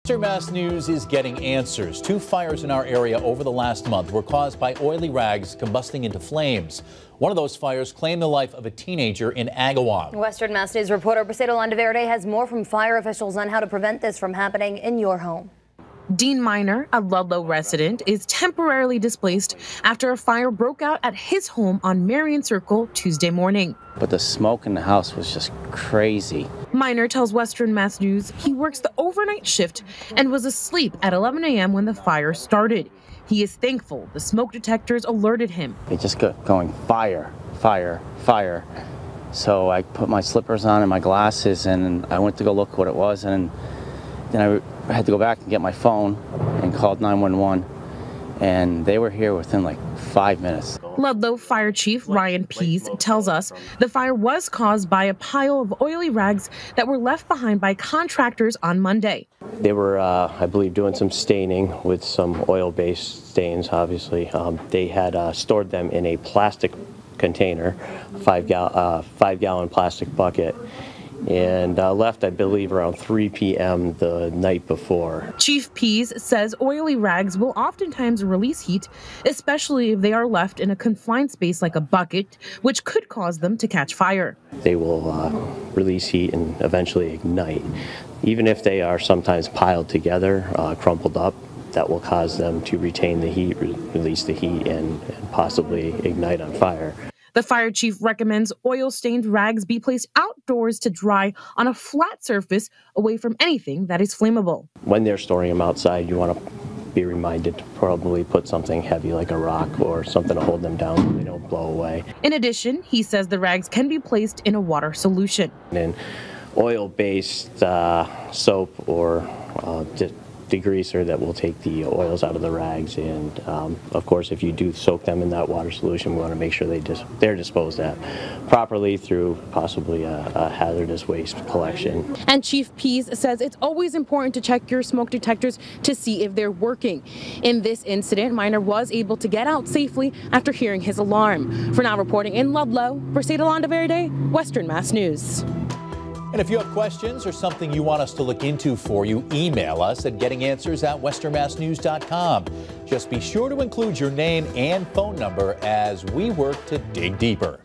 Western Mass News is getting answers. 2 fires in our area over the last month were caused by oily rags combusting into flames. One of those fires claimed the life of a teenager in Agawam. Western Mass News reporter Briseida Landaverde has more from fire officials on how to prevent this from happening in your home. Dean Miner, a Ludlow resident, is temporarily displaced after a fire broke out at his home on Marion Circle Tuesday morning. But the smoke in the house was just crazy. Miner tells Western Mass News he works the overnight shift and was asleep at 11 a.m. when the fire started. He is thankful the smoke detectors alerted him. It just kept going fire, fire, fire. So I put my slippers on and my glasses and I went to go look what it was, and then I had to go back and get my phone and called 911, and they were here within like 5 minutes. Ludlow Fire Chief Ryan Pease tells us the fire was caused by a pile of oily rags that were left behind by contractors on Monday. They were, I believe, doing some staining with some oil-based stains, obviously. They had stored them in a plastic container, 5-gallon plastic bucket, and left, I believe, around 3 p.m. the night before. Chief Pease says oily rags will oftentimes release heat, especially if they are left in a confined space like a bucket, which could cause them to catch fire. They will release heat and eventually ignite. Even if they are sometimes piled together, crumpled up, that will cause them to retain the heat, release the heat, and possibly ignite on fire. The fire chief recommends oil-stained rags be placed outdoors to dry on a flat surface away from anything that is flammable. When they're storing them outside, you want to be reminded to probably put something heavy like a rock or something to hold them down so they don't blow away. In addition, he says the rags can be placed in a water solution. And oil-based soap or degreaser that will take the oils out of the rags, and of course, if you do soak them in that water solution, we want to make sure they're disposed of properly through possibly a hazardous waste collection. And Chief Pease says it's always important to check your smoke detectors to see if they're working. In this incident, Miner was able to get out safely after hearing his alarm. For now, reporting in Ludlow, Briseida Landaverde, Western Mass News. And if you have questions or something you want us to look into for you, email us at gettinganswers@westernmassnews.com. Just be sure to include your name and phone number as we work to dig deeper.